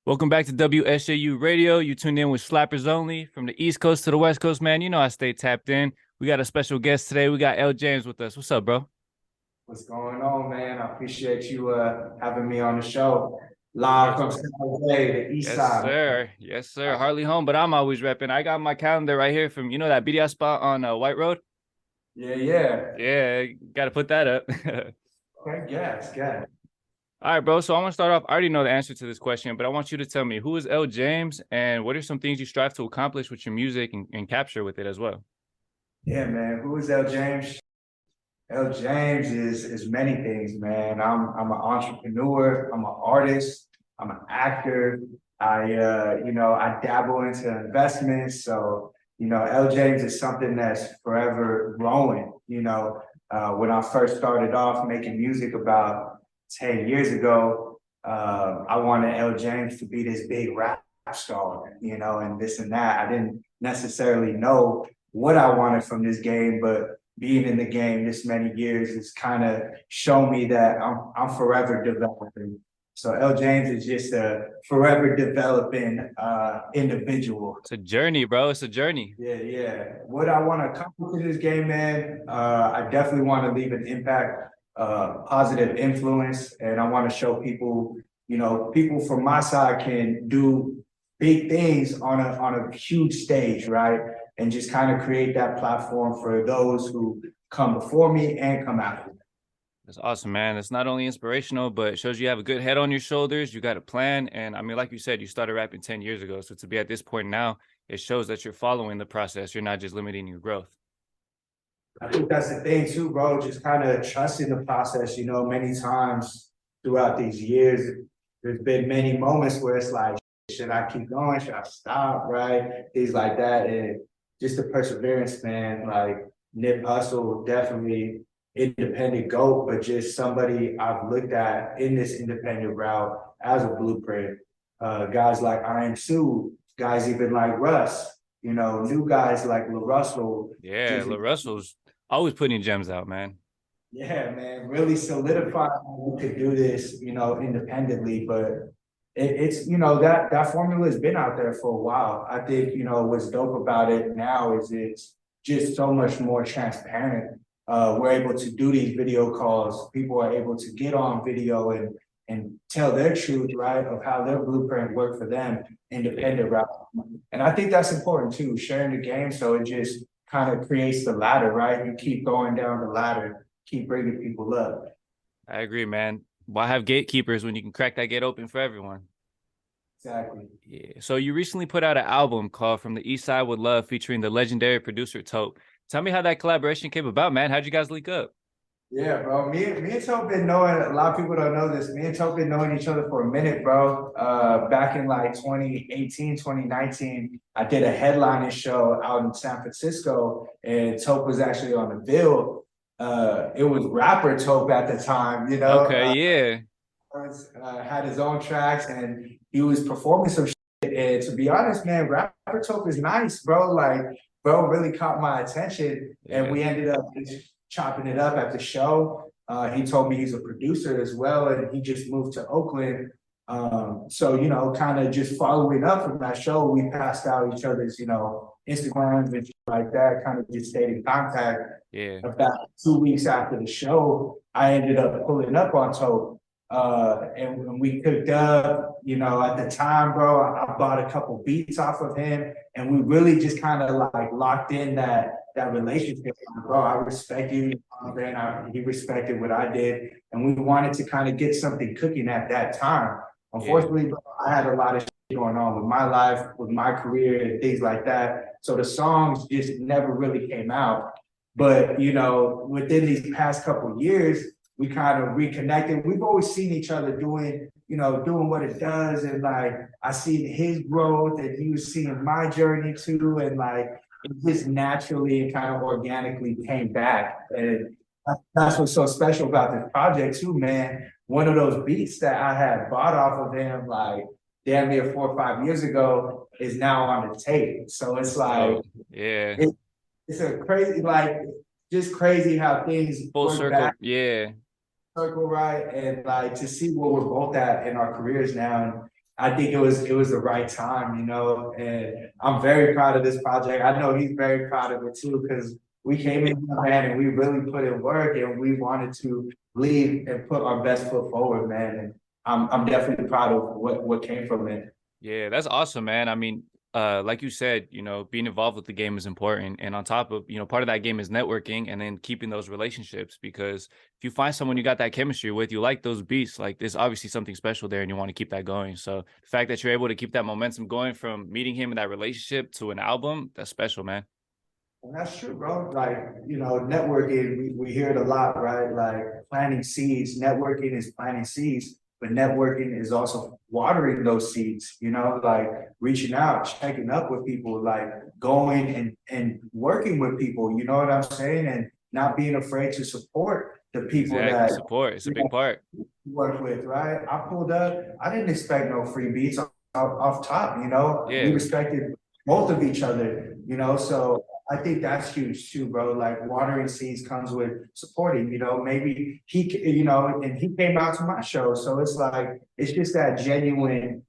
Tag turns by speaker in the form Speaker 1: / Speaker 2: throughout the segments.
Speaker 1: Welcome back to WSJU Radio. You tuned in with Slapperz Only from the East Coast to the West Coast, man. You know I stay tapped in. We got a special guest today. We got LJAME with us. What's up, bro?
Speaker 2: What's going on, man? I appreciate you having me on the show. Live from San Jose, the East Side.
Speaker 1: Sir. Yes, sir. Hardly home, but I'm always repping. I got my calendar right here from, that BDS spot on White Road?
Speaker 2: Yeah.
Speaker 1: Yeah, got to put that up.
Speaker 2: Okay, yes.
Speaker 1: All right, bro. So I want to start off. I already know the answer to this question, but I want you to tell me, who is LJAME and what are some things you strive to accomplish with your music and capture with it as well?
Speaker 2: Yeah, man. Who is LJAME? LJAME is many things, man. I'm an entrepreneur. I'm an artist. I'm an actor. I dabble into investments. So, LJAME is something that's forever growing. When I first started off making music about 10 years ago, I wanted LJAME to be this big rap star, and this and that. I didn't necessarily know what I wanted from this game, but being in the game this many years has kind of shown me that I'm forever developing. So LJAME is just a forever developing individual.
Speaker 1: It's a journey, bro. It's a journey.
Speaker 2: Yeah. What I want to accomplish in this game, man, I definitely want to leave an impact, positive influence, and I want to show people, people from my side can do big things on a huge stage, right? And just kind of create that platform for those who come before me and come after me.
Speaker 1: That's awesome, man. It's not only inspirational, but it shows you have a good head on your shoulders. You got a plan. And I mean, like you said, you started rapping 10 years ago. So to be at this point now, it shows that you're following the process. You're not just limiting your growth.
Speaker 2: I think that's the thing too, bro. Just kind of trusting the process. Many times throughout these years, there's been many moments where it's like, should I keep going? Should I stop? Right? Things like that. And just the perseverance, man. Like Nip Hustle, definitely independent GOAT, but just somebody I've looked at in this independent route as a blueprint. Guys like I Am Sue, guys even like Russ, new guys like La Russell.
Speaker 1: Yeah, La Russell's always putting gems out, man.
Speaker 2: Yeah, man, really solidified we could do this, independently, but it's that formula has been out there for a while. I think what's dope about it now is it's just so much more transparent. We're able to do these video calls. People are able to get on video and tell their truth, right, of how their blueprint worked for them, independent rap. And I think that's important too, sharing the game, so it just kind of creates the ladder, right? You keep going down the ladder, keep bringing people up.
Speaker 1: I agree, man. Why have gatekeepers when you can crack that gate open for everyone?
Speaker 2: Exactly.
Speaker 1: Yeah. So you recently put out an album called From the Eastside With Love featuring the legendary producer Tope. Tell me how that collaboration came about, man. How'd you guys link up?
Speaker 2: Yeah, bro. Me and Tope been knowing, a lot of people don't know this. Me and Tope been knowing each other for a minute, bro. Back in like 2018, 2019, I did a headlining show out in San Francisco, and Tope was actually on the bill. It was rapper Tope at the time,
Speaker 1: Okay, yeah.
Speaker 2: Had his own tracks, and he was performing some shit. And to be honest, man, rapper Tope is nice, bro. Like, bro really caught my attention, and we ended up just chopping it up at the show. He told me he's a producer as well, and he just moved to Oakland. So, kind of just following up from that show, we passed out each other's, Instagrams and shit like that, kind of just stayed in contact.
Speaker 1: Yeah.
Speaker 2: About 2 weeks after the show, I ended up pulling up on Tope. And when we cooked up, at the time, bro, I bought a couple beats off of him, and we really just kind of like locked in that relationship. Bro, I respect you, and he respected what I did, and we wanted to kind of get something cooking at that time. Unfortunately, bro, I had a lot of shit going on with my life, with my career, and things like that. So the songs just never really came out. But within these past couple of years, we kind of reconnected. We've always seen each other doing what it does. And like, I seen his growth, and he was seeing my journey too. And like, it just naturally and kind of organically came back. And that's what's so special about this project too, man. One of those beats that I had bought off of him, like damn near 4 or 5 years ago, is now on the tape. So it's like, it's a crazy, like, just crazy how things
Speaker 1: full circle back.
Speaker 2: Circle, right? And like to see where we're both at in our careers now, I think it was the right time, and I'm very proud of this project. I know he's very proud of it too, because we came in, man, and we really put in work, and we wanted to lead and put our best foot forward, man. And I'm definitely proud of what came from it.
Speaker 1: Yeah, that's awesome, man. I mean, like you said, being involved with the game is important. And on top of, part of that game is networking and then keeping those relationships. Because if you find someone you got that chemistry with, you like those beats, like there's obviously something special there and you want to keep that going. So the fact that you're able to keep that momentum going from meeting him in that relationship to an album, that's special, man.
Speaker 2: And that's true, bro. Like, networking, we hear it a lot, right? Like planting seeds, networking is planting seeds, but networking is also watering those seeds, like reaching out, checking up with people, like going and working with people, you know what I'm saying? And not being afraid to support the people
Speaker 1: Exactly.
Speaker 2: that
Speaker 1: Support. It's a big part.
Speaker 2: you work with, right? I pulled up, I didn't expect no free beats off top,
Speaker 1: Yeah.
Speaker 2: we respected both of each other, so I think that's huge too, bro. Like watering seeds comes with supporting, maybe and he came out to my show. So it's like, it's just that genuine,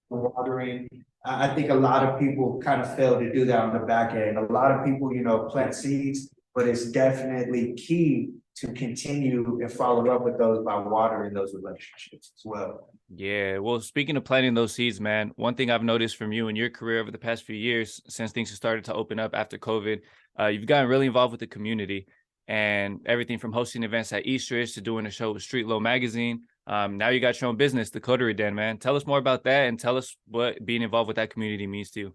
Speaker 2: watering. I think a lot of people kind of fail to do that on the back end. A lot of people, plant seeds, but it's definitely key to continue and follow up with those by watering those relationships as well.
Speaker 1: Yeah, well, speaking of planting those seeds, man, one thing I've noticed from you and your career over the past few years, since things have started to open up after COVID, you've gotten really involved with the community and everything from hosting events at Eastridge to doing a show with Street Low Magazine. Now you got your own business, the Coterie Den, man. Tell us more about that and tell us what being involved with that community means to you.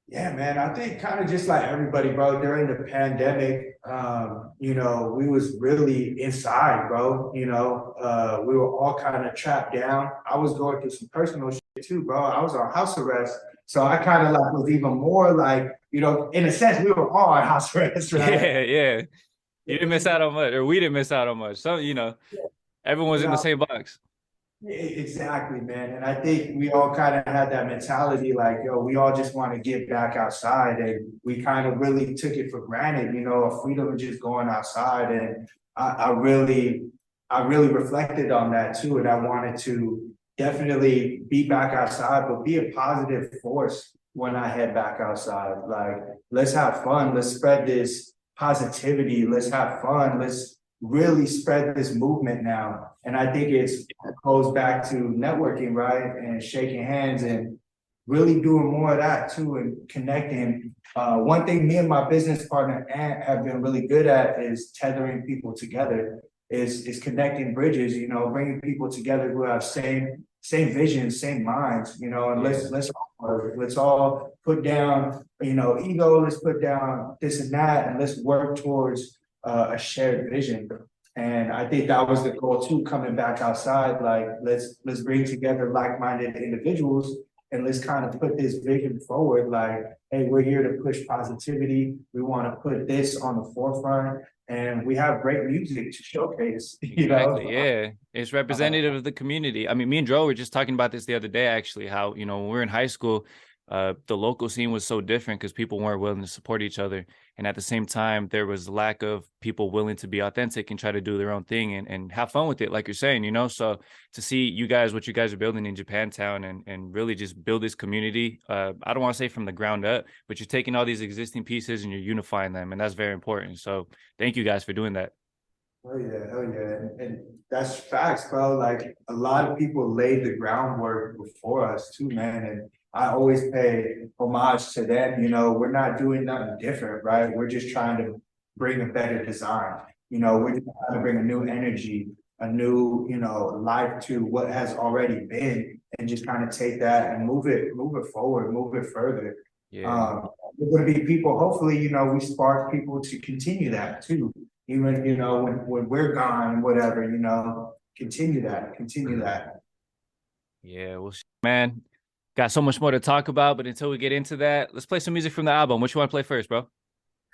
Speaker 2: Yeah, man, I think kind of just like everybody, bro, during the pandemic, we was really inside, bro. We were all kind of trapped down. I was going through some personal shit too, bro. I was on house arrest. So I kind of like was even more like, in a sense, we were all on house arrest, right?
Speaker 1: Yeah. You didn't miss out on much, or we didn't miss out on much. So, everyone was in the same box.
Speaker 2: Exactly, man. And I think we all kind of had that mentality like, we all just want to get back outside. And we kind of really took it for granted, a freedom of just going outside. And I really reflected on that too. And I wanted to definitely be back outside, but be a positive force when I head back outside. Like, let's have fun. Let's spread this positivity. Let's have fun. Let's really spread this movement now. And I think it goes back to networking, right? And shaking hands and really doing more of that too and connecting. One thing me and my business partner Ant have been really good at is tethering people together, is connecting bridges, bringing people together who have same vision, same minds, and let's all put down, ego, let's put down this and that, and let's work towards a shared vision. And I think that was the goal too, coming back outside, like let's bring together like-minded individuals and let's kind of put this vision forward, like, hey, we're here to push positivity. We want to put this on the forefront and we have great music to showcase,
Speaker 1: Exactly, yeah. It's representative of the community. I mean, me and Joe were just talking about this the other day, actually, how, when we were in high school, the local scene was so different because people weren't willing to support each other. And at the same time, there was lack of people willing to be authentic and try to do their own thing and have fun with it, like you're saying, So to see you guys, what you guys are building in Japantown and really just build this community, I don't want to say from the ground up, but you're taking all these existing pieces and you're unifying them. And that's very important. So thank you guys for doing that.
Speaker 2: Oh yeah. And that's facts, bro. Like a lot of people laid the groundwork before us too, man. And I always pay homage to them. We're not doing nothing different, right? We're just trying to bring a better design. We're just trying to bring a new energy, a new, life to what has already been, and just kind of take that and move it forward, move it further.
Speaker 1: Yeah.
Speaker 2: There's going to be people, hopefully, we spark people to continue that too. Even, when we're gone, whatever, continue that.
Speaker 1: Yeah, well, man, got so much more to talk about, but until we get into that, let's play some music from the album. What you want to play first, bro?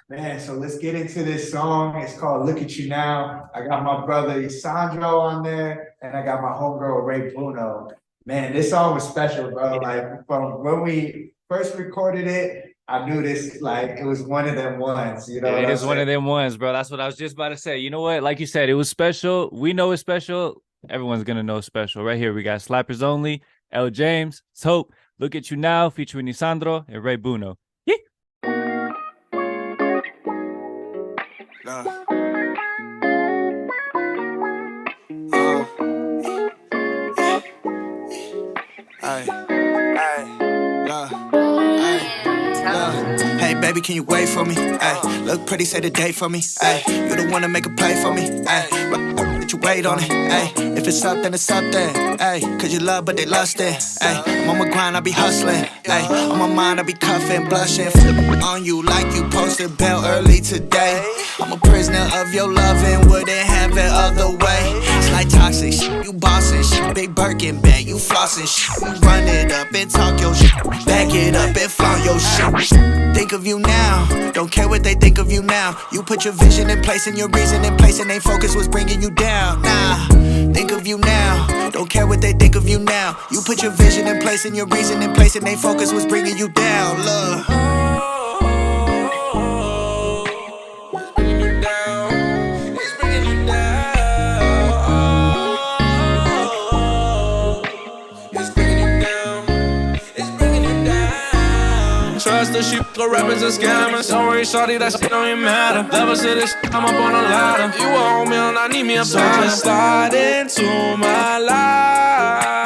Speaker 2: Man, so let's get into this song. It's called Look at You Now. I got my brother Sandro on there, and I got my homegirl Ray Bruno. Man, this song was special, bro. Like from when we first recorded it, I knew this, like, it was one of them ones,
Speaker 1: It is one of them ones, bro. That's what I was just about to say. You know what? Like you said, it was special. We know it's special. Everyone's going to know it's special. Right here, we got Slapperz Only, LJAME, Tope, Look at You Now, featuring Nisandro and Ray Buno.
Speaker 3: Hey baby, can you wait for me? Ay, look pretty, say the date for me. Ay, you the one to make a play for me. Ay, that you wait on it. Ay, if it's up, then it's up there. Ay, cause you love, but they lust it. Ay, I'm on my grind, I be hustling. Ay, on my mind, I be cuffing, blushing. On you like you posted bail early today. I'm a prisoner of your loving, wouldn't have it other way. It's like toxic shit, you bossing shit, big Birkin bag, you flossing shit. You run it up and talk your shit, back it up and flaunt your shit. Think of you now, don't care what they think of you now. You put your vision in place and your reason in place, and they focus was bringing you down. Nah, think of you now, don't care what they think of you now. You put your vision in place and your reason in place, and they focus was bringing you down. Look.
Speaker 4: Trust the shit, go rappers and scammers. Don't worry, shawty, that shit don't even matter. Levels to this shit, I'm up on a ladder. You a homie and I need me a partner. Just slide into my life.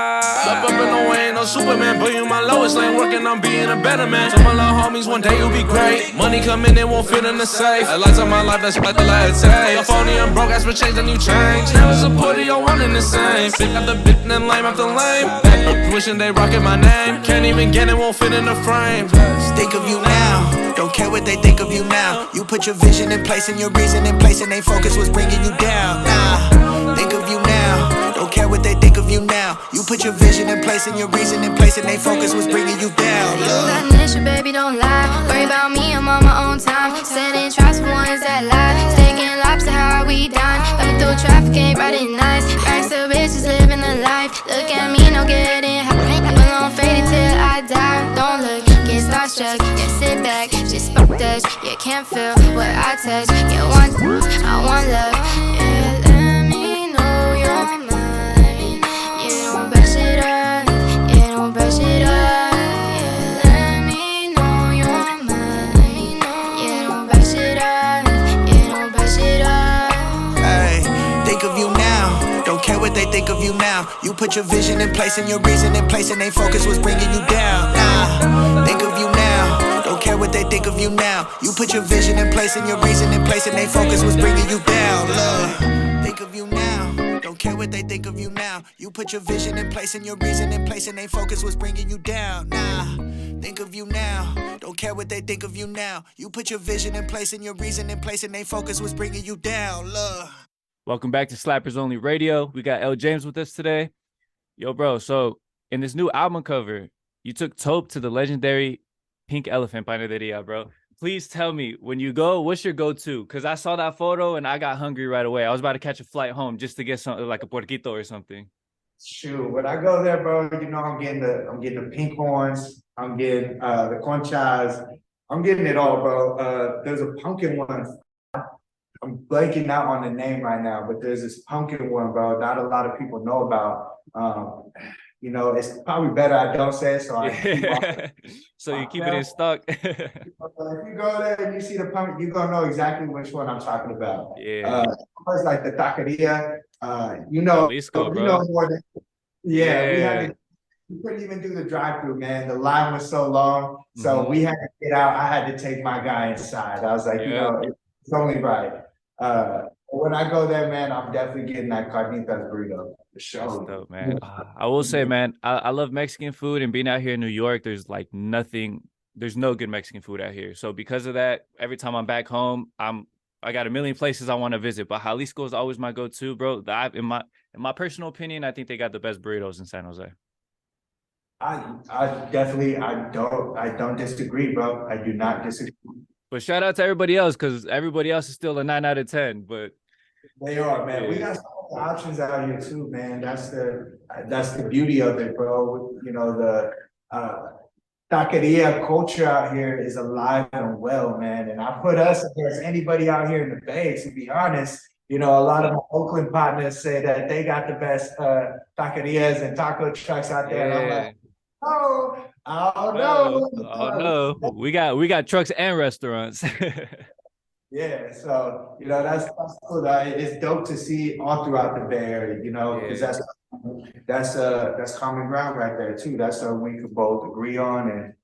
Speaker 4: Up in the way, ain't no Superman, but you my lowest lane. Working on being a better man. Tell my little homies one day you'll be great. Money come in, it won't fit in the safe. The lights on my life, that's like the lights take. A phony and broke, ask for change, then you change. Never supported, you're one in the same. Pick up the bit and then lame after lame. Wishing they rockin' my name. Can't even get it, won't fit in the frame.
Speaker 3: Think of you now, don't care what they think of you now. You put your vision in place and your reason in place, and they focus was bringing you down. Nah, think of you now, don't care what they think of you now. You put your vision in place and your reason in place, and they focus was bringing you down.
Speaker 5: You got an issue, baby, don't lie. Worry about me, I'm on my own time. Setting traps for ones that lie. Steaking lobster, how are we dine? Coming through traffic, ain't riding nice. Racks to bitches living the life. Look at me, no getting high. Well, I'm faded till I die. Don't look, get starstruck, yeah, sit back, just spark dust. You can't feel what I touch. You want, I want love. Yeah, let me know you're mine. You don't brush it up, you don't brush it up. Yeah, let me know you're mine. You don't brush it up, you don't brush it up.
Speaker 3: Hey, think of you now, don't care what they think of you now. You put your vision in place and your reason in place, and they focus was bringing you down. Nah, think of you now, don't care what they think of you now. You put your vision in place and your reason in place, and they focus was bringing you down. Look, think of you now, don't care what they think of you now. You put your vision in place and your reason in place, and they focus was bringing you down. Nah, think of you now, don't care what they think of you now. You put your vision in place and your reason in place, and they focus was bringing you down. Look.
Speaker 1: Welcome back to Slapperz Only Radio. We got LJAME with us today. Yo, bro, so in this new album cover, you took Tope to the legendary Pink Elephant panaderia, bro. Please tell me, when you go, what's your go-to? Because I saw that photo and I got hungry right away. I was about to catch a flight home just to get something like a porquito or something.
Speaker 2: Shoot, when I go there, bro, you know I'm getting the pink horns, I'm getting the conchas, I'm getting it all, bro. There's a pumpkin one. I'm blanking out on the name right now, but there's this pumpkin one, bro. Not a lot of people know about. You know, it's probably better I don't say it, so I
Speaker 1: so you keep it in stock.
Speaker 2: If you go there and you see the pumpkin, you're gonna know exactly which one I'm talking about.
Speaker 1: Yeah.
Speaker 2: It's like the taqueria. You know,
Speaker 1: Jalisco,
Speaker 2: you know more than
Speaker 1: yeah.
Speaker 2: We couldn't even do the drive-through, man. The line was so long, so we had to get out. I had to take my guy inside. I was like, you know, it's only right. When I go there, man, I'm definitely getting that carnitas burrito. For sure.
Speaker 1: That's dope, man. I will say, man, I love Mexican food, and being out here in New York, there's like nothing. There's no good Mexican food out here. So because of that, every time I'm back home, I got a million places I want to visit, but Jalisco is always my go-to, bro. In my personal opinion, I think they got the best burritos in San Jose.
Speaker 2: I definitely don't disagree, bro. I do not disagree.
Speaker 1: But shout out to everybody else, because everybody else is still a 9 out of 10. But
Speaker 2: they are, man. We got some options out here too, man. That's the beauty of it, bro. You know, the taqueria culture out here is alive and well, man. And I put us against anybody out here in the Bay, to be honest. a lot of my Oakland partners say that they got the best taquerias and taco trucks out there. And I'm like, oh, I don't know.
Speaker 1: Oh no, we got trucks and restaurants.
Speaker 2: Yeah, so that's cool. It's dope to see all throughout the Bay Area, because that's common ground right there too. That's what we could both agree on and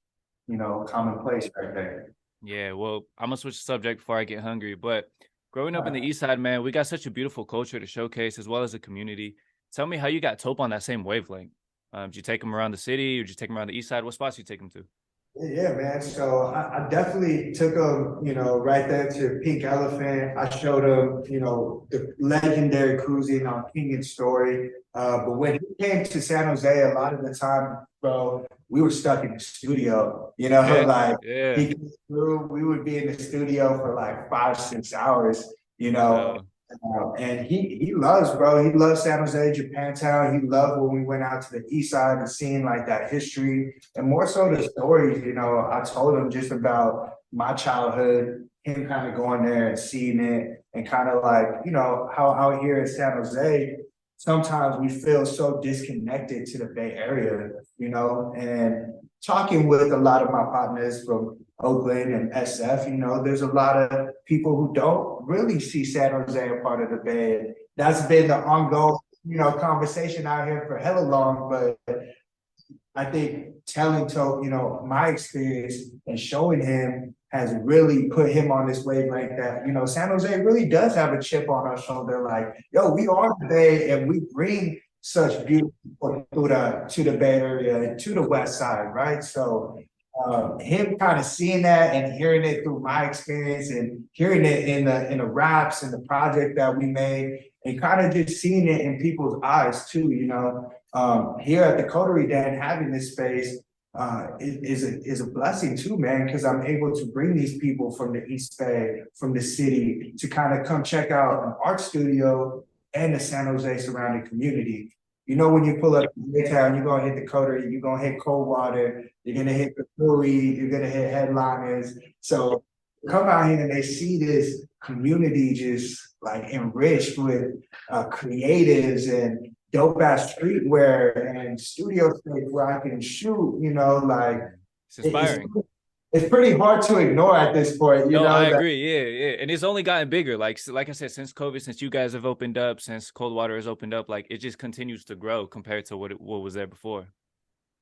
Speaker 2: commonplace right there.
Speaker 1: Yeah, well, I'm gonna switch the subject before I get hungry. But growing up in the East Side, man, we got such a beautiful culture to showcase as well as a community. Tell me how you got Tope on that same wavelength. Did you take him around the city, or did you take him around the East Side? What spots you take him to?
Speaker 2: Yeah, man. So I definitely took him, right there to Pink Elephant. I showed him, the legendary cruising on King and Story. But when he came to San Jose, a lot of the time, bro, we were stuck in the studio. He came through, we would be in the studio for like 5-6 hours, and he loves, bro. He loves San Jose, Japantown. He loved when we went out to the East Side and seeing like that history and more so the stories. I told him just about my childhood, him kind of going there and seeing it, and kind of like how out here in San Jose, sometimes we feel so disconnected to the Bay Area, and talking with a lot of my partners from Oakland and SF, there's a lot of people who don't really see San Jose a part of the Bay. And that's been the ongoing, conversation out here for hella long. But I think telling Tope, my experience and showing him has really put him on this wavelength that, San Jose really does have a chip on our shoulder. Like, yo, we are the Bay and we bring such beauty to the Bay Area and to the West Side, right? So him kind of seeing that and hearing it through my experience and hearing it in the raps and the project that we made, and kind of just seeing it in people's eyes too, here at the Coterie Den, having this space is a blessing too, man, because I'm able to bring these people from the East Bay, from the city, to kind of come check out an art studio and the San Jose surrounding community. When you pull up to Midtown, you're going to hit the Coterie, you're going to hit Coldwater, you're going to hit the Philly, you're going to hit Headliners. So come out here and they see this community just like enriched with creatives and dope ass streetwear and studio space where I can shoot,
Speaker 1: it's inspiring.
Speaker 2: It's pretty hard to ignore at this point.
Speaker 1: I agree. Yeah. And it's only gotten bigger. Like I said, since COVID, since you guys have opened up, since Coldwater has opened up, like it just continues to grow compared to what was there before.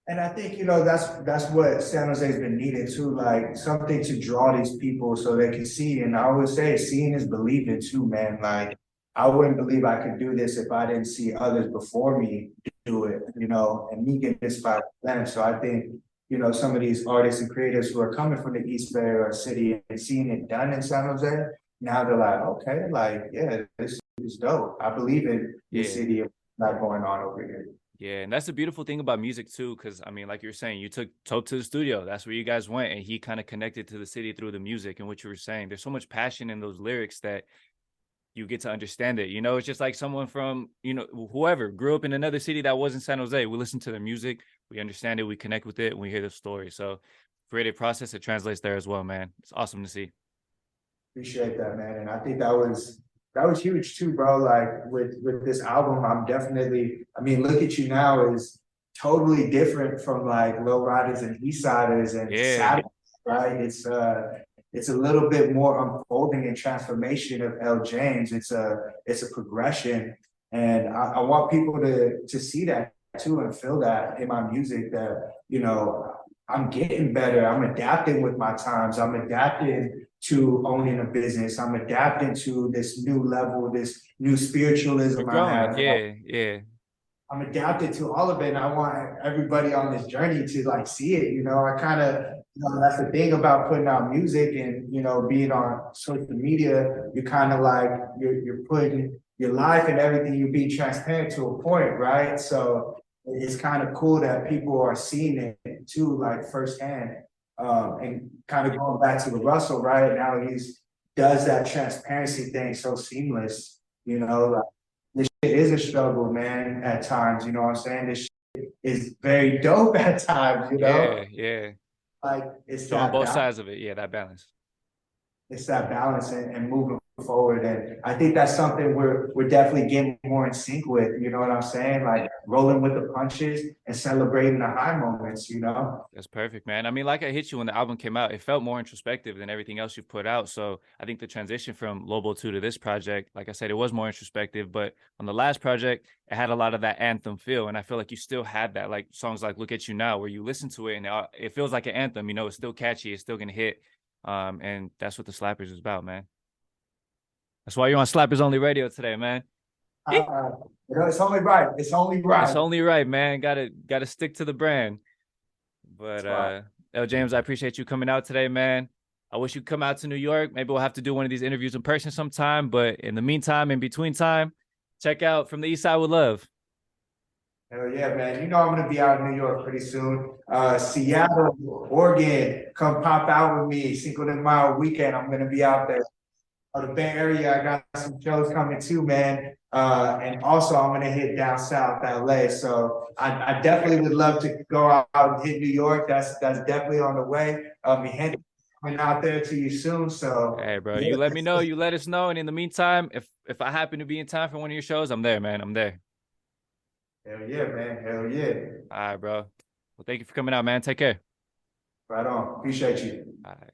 Speaker 2: And I think, that's what San Jose has been needed too, like something to draw these people so they can see. And I always say, seeing is believing too, man. Like, I wouldn't believe I could do this if I didn't see others before me do it, and me get inspired by them. So I think, some of these artists and creators who are coming from the East Bay or city and seeing it done in San Jose, now they're like, okay, like, yeah, this is dope. I believe in this city of not going on over here.
Speaker 1: Yeah, and that's the beautiful thing about music too, because I mean, like you're saying, you took Tope to the studio. That's where you guys went, and he kind of connected to the city through the music and what you were saying. There's so much passion in those lyrics that you get to understand it. It's just like someone from, whoever grew up in another city that wasn't San Jose. We listen to their music, we understand it, we connect with it, and we hear the story. So creative process, it translates there as well, man. It's awesome to see.
Speaker 2: Appreciate that, man. And I think that was huge too, bro. Like with this album, I'm definitely, Look at You Now is totally different from like Low Riders and Eastsiders and Saturdays, right? It's a little bit more unfolding and transformation of LJAME. It's a progression, and I want people to see that too and feel that in my music, that I'm getting better. I'm adapting with my times. I'm adapting to owning a business. I'm adapting to this new level, this new spiritualism I have.
Speaker 1: Yeah.
Speaker 2: I'm adapted to all of it, and I want everybody on this journey to like see it. I kind of, that's the thing about putting out music and being on social media. You're kind of like you're putting your life and everything. You're being transparent to a point, right? So it's kind of cool that people are seeing it too, like firsthand. And kind of going back to the Russell, right now, does that transparency thing so seamless. Like, this shit is a struggle, man, at times, what I'm saying? This shit is very dope at times,
Speaker 1: Yeah.
Speaker 2: Like, it's
Speaker 1: on both sides of it, that balance.
Speaker 2: it's that balance and moving forward. And I think that's something we're definitely getting more in sync with, you know what I'm saying? Like rolling with the punches and celebrating the high moments, you know?
Speaker 1: That's perfect, man. I mean, like I hit you when the album came out, it felt more introspective than everything else you've put out. So I think the transition from Lobo 2 to this project, like I said, it was more introspective, but on the last project, it had a lot of that anthem feel. And I feel like you still had that, like songs like Look at You Now, where you listen to it and it feels like an anthem, you know, it's still catchy, it's still gonna hit. And that's what the Slapperz is about, man. That's why you're on Slapperz Only Radio today, man.
Speaker 2: You know, it's only right. It's only right.
Speaker 1: It's only right, man. Gotta stick to the brand. But LJAME, I appreciate you coming out today, man. I wish you'd come out to New York. Maybe we'll have to do one of these interviews in person sometime. But in the meantime, in between time, check out From the Eastside With Love.
Speaker 2: Hell yeah, man. You know I'm gonna be out in New York pretty soon. Seattle, Oregon, come pop out with me. Cinco de Mayo weekend. I'm gonna be out there. The Bay Area, I got some shows coming too, man. And also I'm gonna hit down south LA. So I definitely would love to go out and hit New York. That's definitely on the way. Coming out there to you soon. So
Speaker 1: hey bro, you let me know, you let us know. And in the meantime, if I happen to be in time for one of your shows, I'm there, man. I'm there.
Speaker 2: Hell yeah, man. Hell yeah.
Speaker 1: All right, bro. Well, thank you for coming out, man. Take care.
Speaker 2: Right on. Appreciate you.
Speaker 1: All right.